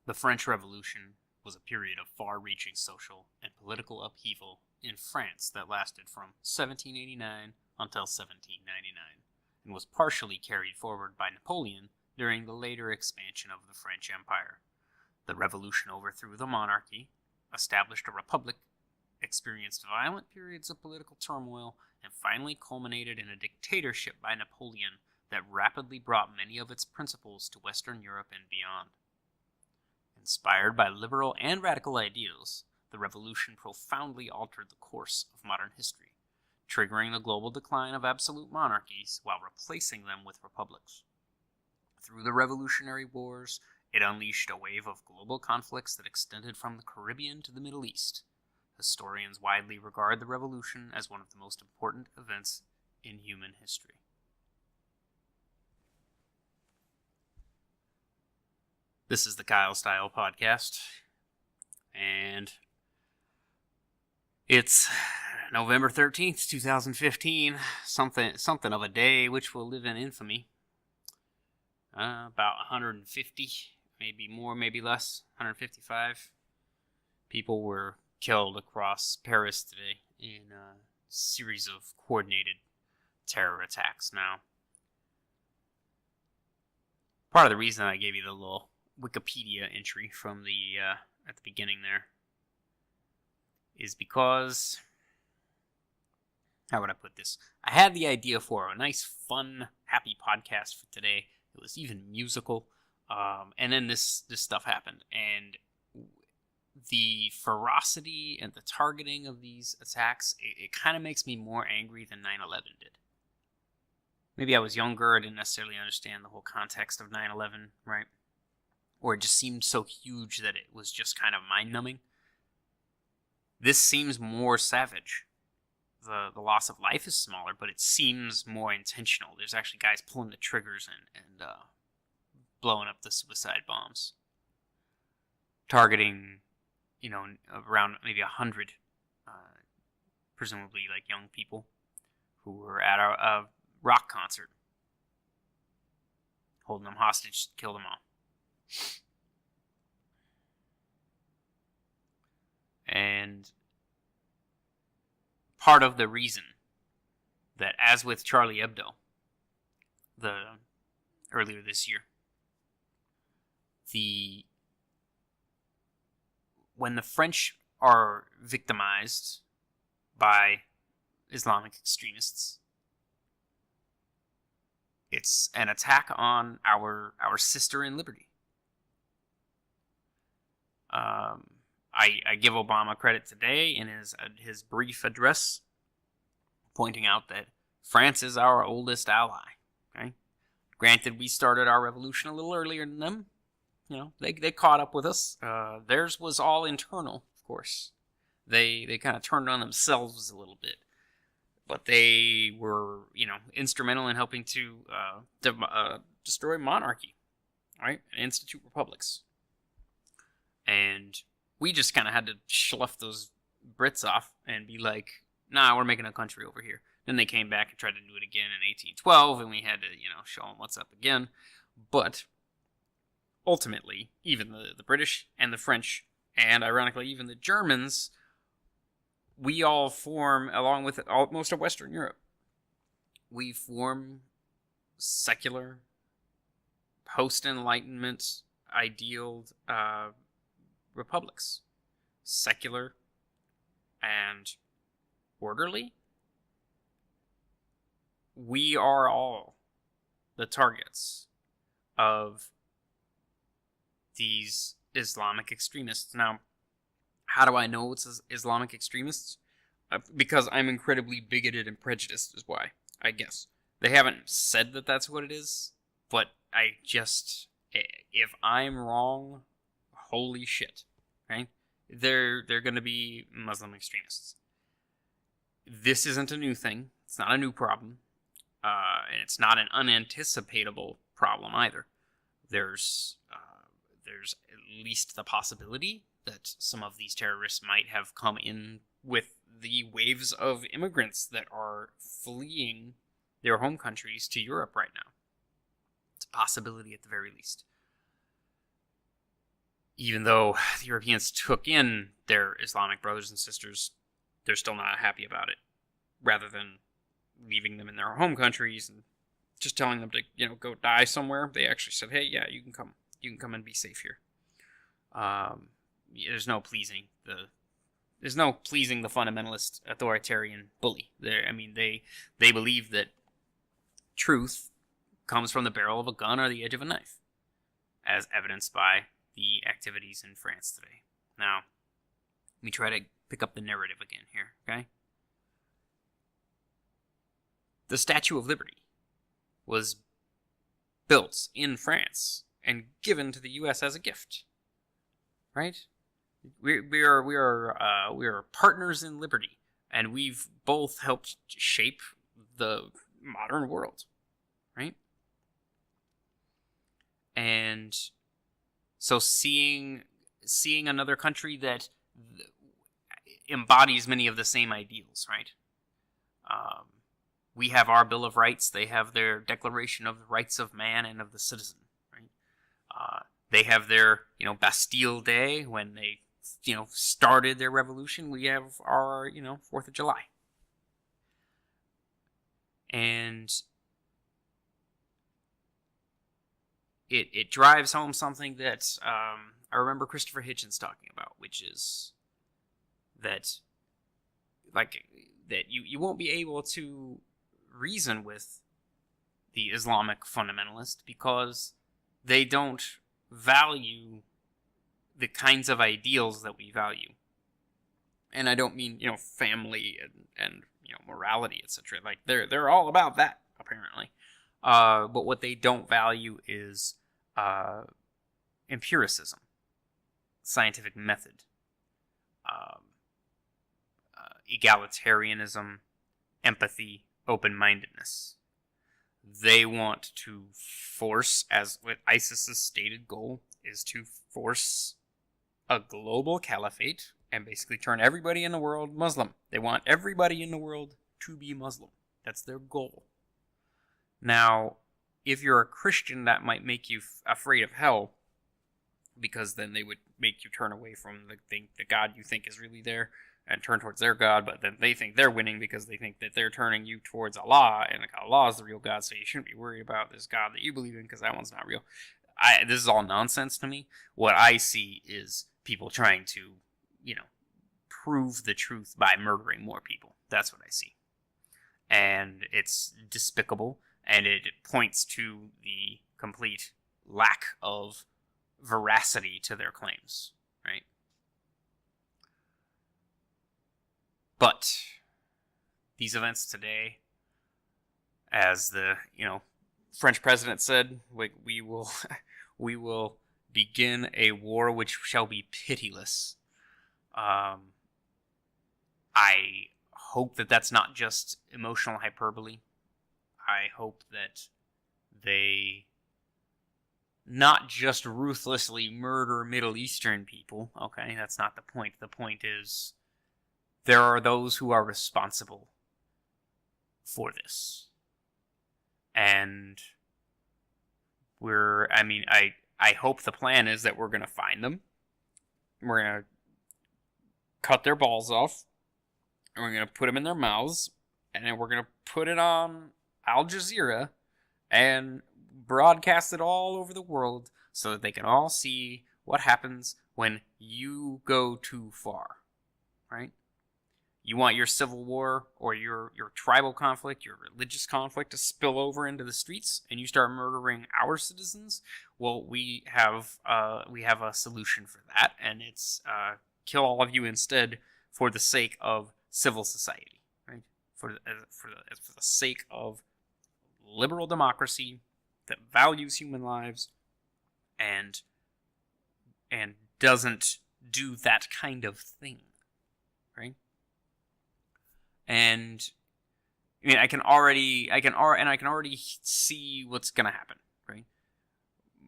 The French Revolution was a period of far-reaching social and political upheaval in France that lasted from 1789 until 1799, and was partially carried forward by Napoleon during the later expansion of the French Empire. The revolution overthrew the monarchy, established a republic, experienced violent periods of political turmoil, and finally culminated in a dictatorship by Napoleon that rapidly brought many of its principles to Western Europe and beyond. Inspired by liberal and radical ideals, the revolution profoundly altered the course of modern history, triggering the global decline of absolute monarchies while replacing them with republics. Through the Revolutionary Wars, it unleashed a wave of global conflicts that extended from the Caribbean to the Middle East. Historians widely regard the revolution as one of the most important events in human history. This is the Kyle Style Podcast, and it's November 13th, 2015, something of a day which will live in infamy. About 150, maybe more, maybe less, 155 people were killed across Paris today in a series of coordinated terror attacks. Now, part of the reason I gave you the little Wikipedia entry from the at the beginning there is because, how would I put this? I had the idea for a nice, fun, happy podcast for today. It was even musical, and then this stuff happened, and the ferocity and the targeting of these attacks, it kind of makes me more angry than 9/11 did. Maybe I was younger, I didn't necessarily understand the whole context of 9/11, right? Or it just seemed so huge that it was just kind of mind-numbing. This seems more savage. The loss of life is smaller, but it seems more intentional. There's actually guys pulling the triggers and blowing up the suicide bombs. Targeting, around maybe 100, presumably like young people, who were at a rock concert. Holding them hostage to kill them all. And part of the reason that, as with Charlie Hebdo, earlier this year, when the French are victimized by Islamic extremists, it's an attack on our sister in liberty. I give Obama credit today in his brief address, pointing out that France is our oldest ally. Okay, granted, we started our revolution a little earlier than them. They caught up with us. Theirs was all internal, of course. They kind of turned on themselves a little bit, but they were instrumental in helping to destroy monarchy, right, and institute republics. And we just kind of had to slough those Brits off and be like, nah, we're making a country over here. Then they came back and tried to do it again in 1812, and we had to, show them what's up again. But ultimately, even the British and the French, and ironically even the Germans, we all form, along with most of Western Europe, we form secular, post-Enlightenment, idealed republics. Secular and orderly. We are all the targets of these Islamic extremists. Now, how do I know it's Islamic extremists? Because I'm incredibly bigoted and prejudiced is why, I guess. They haven't said that that's what it is, but if I'm wrong, holy shit, right? They're going to be Muslim extremists. This isn't a new thing. It's not a new problem. And it's not an unanticipatable problem either. There's at least the possibility that some of these terrorists might have come in with the waves of immigrants that are fleeing their home countries to Europe right now. It's a possibility at the very least. even though the Europeans took in their Islamic brothers and sisters, they're still not happy about it. Rather than leaving them in their home countries and just telling them to, go die somewhere, they actually said, "Hey, yeah, you can come and be safe here." There's no pleasing the fundamentalist authoritarian bully. They believe that truth comes from the barrel of a gun or the edge of a knife, as evidenced by the activities in France today. Now, let me try to pick up the narrative again here, okay? The Statue of Liberty was built in France and given to the U.S. as a gift, right? We are partners in liberty, and we've both helped shape the modern world, right? And so seeing another country that embodies many of the same ideals, right? We have our Bill of Rights. They have their Declaration of the Rights of Man and of the Citizen, right? They have their, Bastille Day when they, started their revolution. We have our, 4th of July. And it drives home something that I remember Christopher Hitchens talking about, which is that, that you won't be able to reason with the Islamic fundamentalist because they don't value the kinds of ideals that we value. And I don't mean, family and morality, etc. Like they're all about that, apparently. But what they don't value is empiricism, scientific method, egalitarianism, empathy, open-mindedness. They want to force, as with ISIS's stated goal is to force a global caliphate and basically turn everybody in the world Muslim. They want everybody in the world to be Muslim. That's their goal. Now, if you're a Christian, that might make you afraid of hell, because then they would make you turn away from the God you think is really there and turn towards their God, but then they think they're winning because they think that they're turning you towards Allah, and Allah is the real God, so you shouldn't be worried about this God that you believe in because that one's not real. This is all nonsense to me. What I see is people trying to, prove the truth by murdering more people. That's what I see. And it's despicable, and it points to the complete lack of veracity to their claims, right? But these events today, as the, French president said, we will begin a war which shall be pitiless. I hope that that's not just emotional hyperbole. I hope that they not just ruthlessly murder Middle Eastern people. Okay, that's not the point. The point is there are those who are responsible for this. And I hope the plan is that we're going to find them. We're going to cut their balls off. And we're going to put them in their mouths. And then we're going to put it on Al Jazeera and broadcast it all over the world so that they can all see what happens when you go too far. Right? You want your civil war or your tribal conflict, your religious conflict to spill over into the streets, and you start murdering our citizens? Well, we have a solution for that, and it's kill all of you instead for the sake of civil society, right? For the sake of liberal democracy that values human lives and doesn't do that kind of thing, right? And I can already see what's gonna happen, right?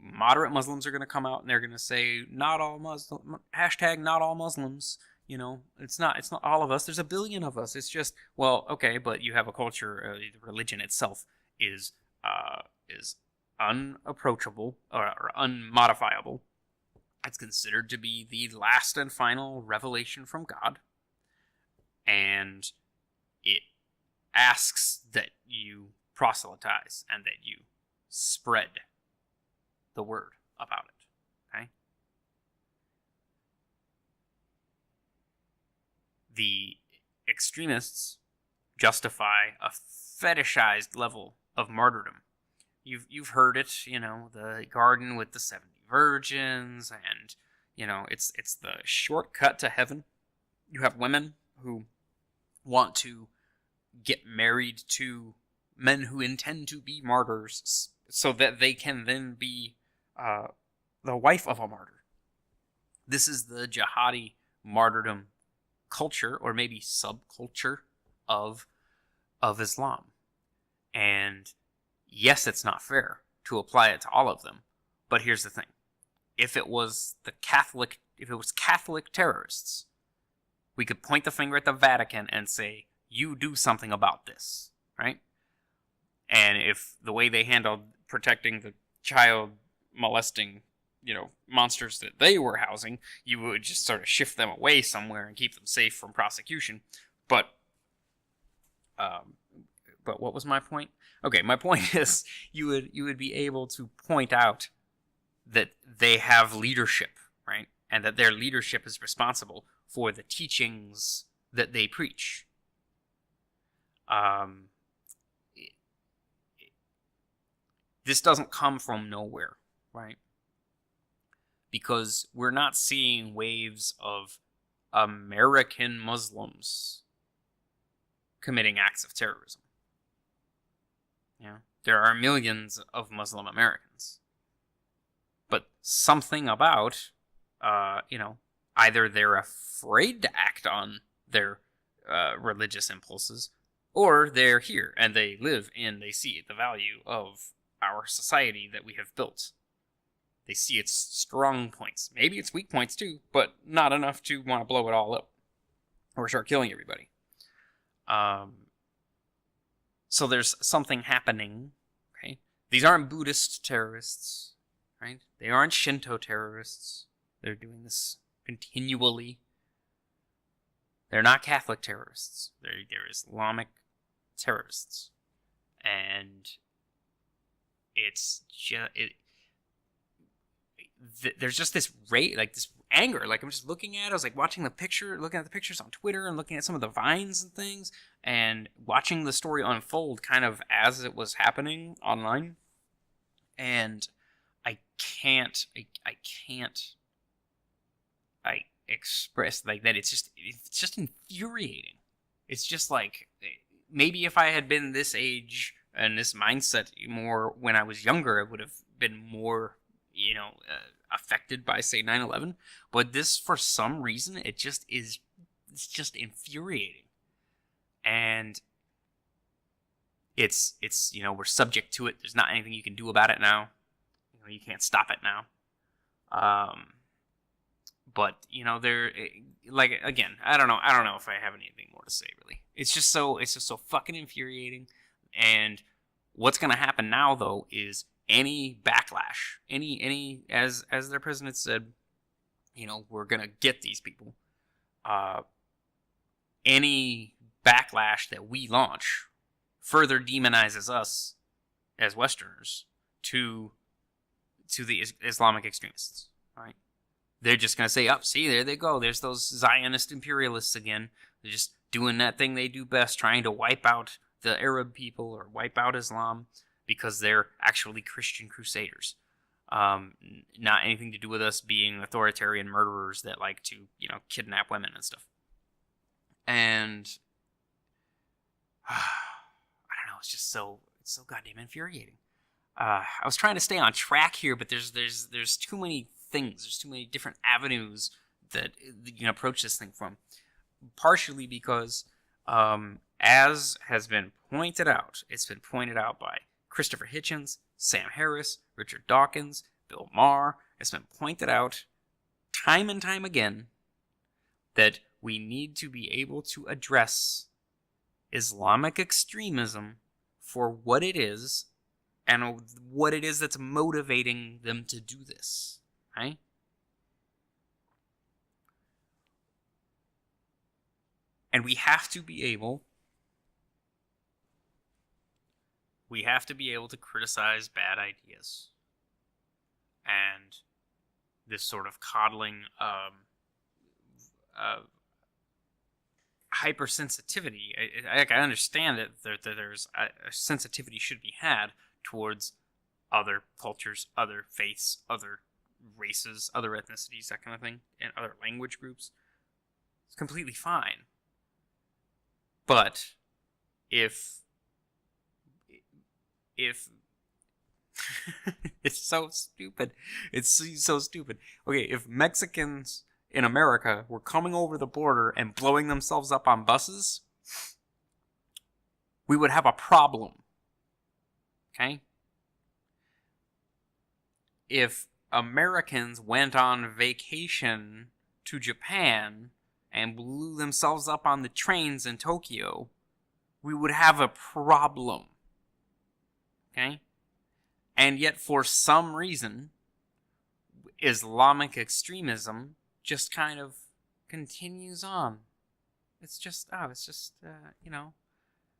Moderate Muslims are gonna come out and they're gonna say, not all Muslim, hashtag not all Muslims. It's not all of us. There's a billion of us. It's just, well, okay, but you have a culture, religion itself is unapproachable or unmodifiable, It's considered to be the last and final revelation from God. And it asks that you proselytize and that you spread the word about it. Okay? The extremists justify a fetishized level of martyrdom. You've heard it, the garden with the 70 virgins, and it's the shortcut to heaven. You have women who want to get married to men who intend to be martyrs, so that they can then be the wife of a martyr. This is the jihadi martyrdom culture, or maybe subculture of Islam. And yes, it's not fair to apply it to all of them. But here's the thing. If it was Catholic terrorists, we could point the finger at the Vatican and say, you do something about this, right? And if the way they handled protecting the child molesting, monsters that they were housing, you would just sort of shift them away somewhere and keep them safe from prosecution. But what was my point? Okay, my point is you would be able to point out that they have leadership, right? And that their leadership is responsible for the teachings that they preach. This doesn't come from nowhere, right? Because we're not seeing waves of American Muslims committing acts of terrorism. There are millions of Muslim Americans. But something about, either they're afraid to act on their religious impulses, or they're here and they live and they see the value of our society that we have built. They see its strong points. Maybe its weak points too, but not enough to want to blow it all up or start killing everybody. So there's something happening, okay? These aren't Buddhist terrorists, right? They aren't Shinto terrorists. They're doing this continually. They're not Catholic terrorists. They're Islamic terrorists. And it's just... there's just this this anger. Like, I'm just looking at it. I was like looking at the pictures on Twitter and looking at some of the vines and things and watching the story unfold kind of as it was happening online. And I can't express like that. It's just infuriating. It's just like, maybe if I had been this age and this mindset more when I was younger, I would have been more affected by, say, 9/11, but this, for some reason, it's just infuriating, and it's we're subject to it. There's not anything you can do about it now. You can't stop it now. But they're again, I don't know if I have anything more to say really. It's just so fucking infuriating, and what's gonna happen now though is any backlash, any as their president said, we're gonna get these people. Any backlash that we launch further demonizes us as Westerners to the Islamic extremists. Right? They're just gonna say, see, there they go. There's those Zionist imperialists again. They're just doing that thing they do best, trying to wipe out the Arab people or wipe out Islam, because they're actually Christian crusaders. Not anything to do with us being authoritarian murderers that like to, kidnap women and stuff. And I don't know, it's so goddamn infuriating. I was trying to stay on track here, but there's too many things. There's too many different avenues that you can approach this thing from. Partially because, as has been pointed out, it's been pointed out by Christopher Hitchens, Sam Harris, Richard Dawkins, Bill Maher. It's been pointed out time and time again that we need to be able to address Islamic extremism for what it is and what it is that's motivating them to do this. Right? And we have to be able to criticize bad ideas. And this sort of coddling hypersensitivity. I understand that there's a sensitivity should be had towards other cultures, other faiths, other races, other ethnicities, that kind of thing, and other language groups. It's completely fine. But if it's so stupid. It's so stupid. Okay, if Mexicans in America were coming over the border and blowing themselves up on buses, we would have a problem. Okay? If Americans went on vacation to Japan and blew themselves up on the trains in Tokyo, we would have a problem. Okay? And yet, for some reason, Islamic extremism just kind of continues on. It's just,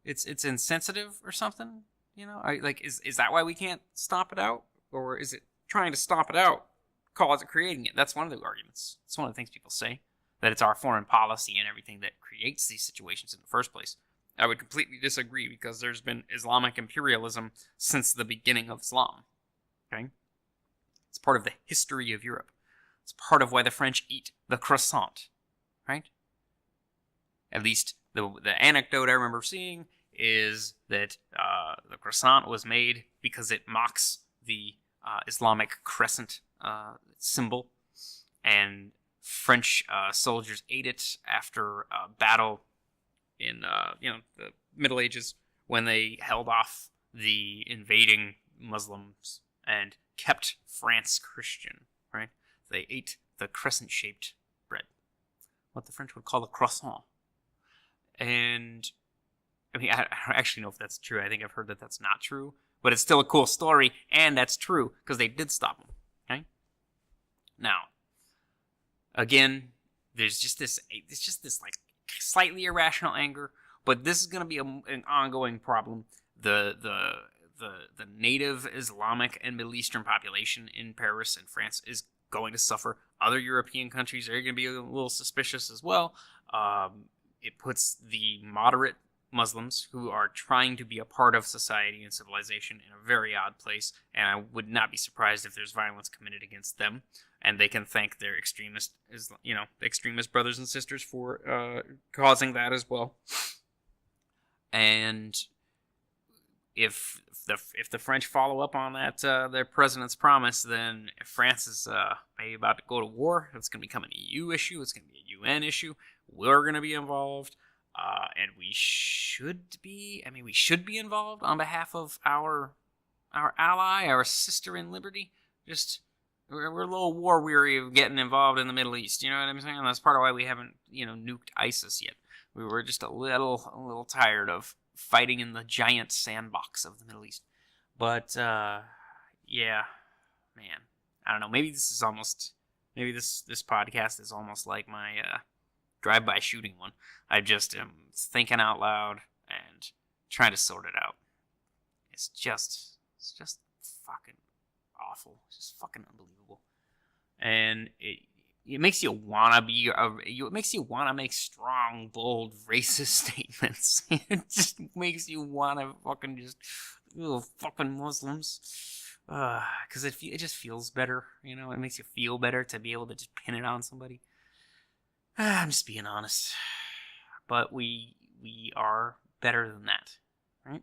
it's insensitive or something. Is that why we can't stomp it out? Or is it trying to stomp it out, cause it creating it? That's one of the arguments. It's one of the things people say, that it's our foreign policy and everything that creates these situations in the first place. I would completely disagree, because there's been Islamic imperialism since the beginning of Islam. Okay? It's part of the history of Europe. It's part of why the French eat the croissant. Right? At least the anecdote I remember seeing is that the croissant was made because it mocks the Islamic crescent symbol, and French soldiers ate it after a battle in the Middle Ages, when they held off the invading Muslims and kept France Christian. Right? They ate the crescent-shaped bread, what the French would call a croissant. And I mean, I don't actually know if that's true. I think I've heard that that's not true, but it's still a cool story, and that's true because they did stop them. Okay. Now, again, there's just this. It's just this like slightly irrational anger, but this is going to be an ongoing problem. The native Islamic and Middle Eastern population in Paris and France is going to suffer. Other European countries are going to be a little suspicious as well. It puts the moderate Muslims who are trying to be a part of society and civilization in a very odd place, and I would not be surprised if there's violence committed against them, and they can thank their extremist brothers and sisters for causing that as well. And if the French follow up on that their president's promise, then if France is maybe about to go to war, it's going to become an EU issue. It's going to be a UN issue. We're going to be involved. And we should be involved on behalf of our ally, our sister in liberty. Just, we're a little war weary of getting involved in the Middle East. You know what I'm saying? That's part of why we haven't, nuked ISIS yet. We were just a little tired of fighting in the giant sandbox of the Middle East. But, yeah, man, I don't know. Maybe this podcast is almost like my, drive-by shooting one. I just am thinking out loud and trying to sort it out. It's just fucking awful. It's just fucking unbelievable. And it makes you wanna make strong, bold, racist statements. It just makes you wanna fucking just, fucking Muslims. Because it just feels better, It makes you feel better to be able to just pin it on somebody. I'm just being honest. But we are better than that, right?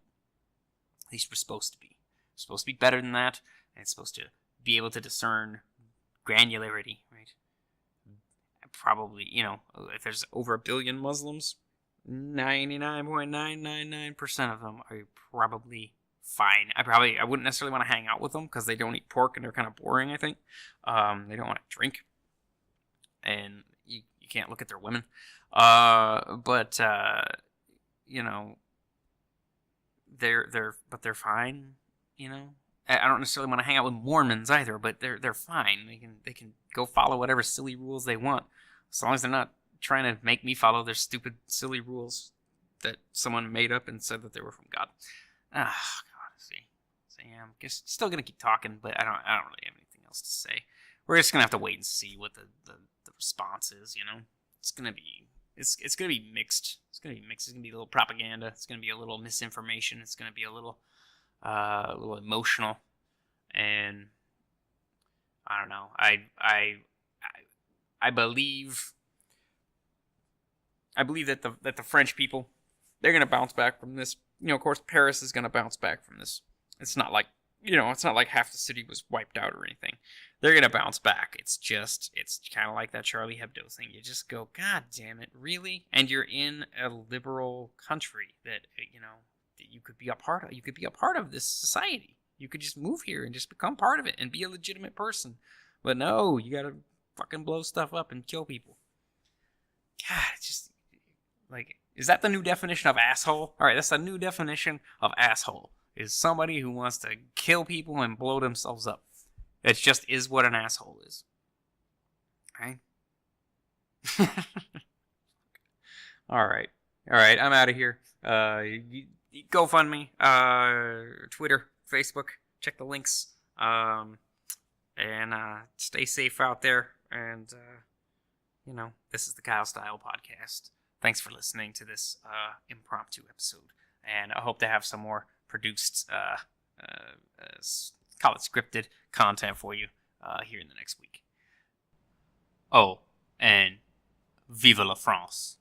At least we're supposed to be. We're supposed to be better than that, and it's supposed to be able to discern granularity, right? Probably, if there's over 1 billion Muslims, 99.999% of them are probably fine. I wouldn't necessarily want to hang out with them because they don't eat pork and they're kind of boring, I think. They don't want to drink. And you can't look at their women. But they're fine, I don't necessarily want to hang out with Mormons either, but they're fine. They can go follow whatever silly rules they want, as long as they're not trying to make me follow their stupid, silly rules that someone made up and said that they were from God. God, see. So yeah, I'm just still gonna keep talking, but I don't really have anything else to say. We're just gonna have to wait and see what the response is. It's gonna be gonna be mixed. It's gonna be mixed. It's gonna be a little propaganda. It's gonna be a little misinformation. It's gonna be a little emotional, and I don't know. I believe that the French people, they're gonna bounce back from this. Of course, Paris is gonna bounce back from this. It's not like half the city was wiped out or anything. They're gonna bounce back. It's kind of like that Charlie Hebdo thing. You just go, God damn it, really? And you're in a liberal country that that you could be a part of. You could be a part of this society. You could just move here and just become part of it and be a legitimate person. But no, you gotta fucking blow stuff up and kill people. God, it's just like, is that the new definition of asshole? All right, that's the new definition of asshole. Is somebody who wants to kill people and blow themselves up. It just is what an asshole is. Okay? All right, I'm out of here. GoFundMe, Twitter, Facebook. Check the links. And stay safe out there. And, this is the Kyle Style Podcast. Thanks for listening to this impromptu episode. And I hope to have some more produced, call it scripted content for you here in the next week. Oh, and vive la France.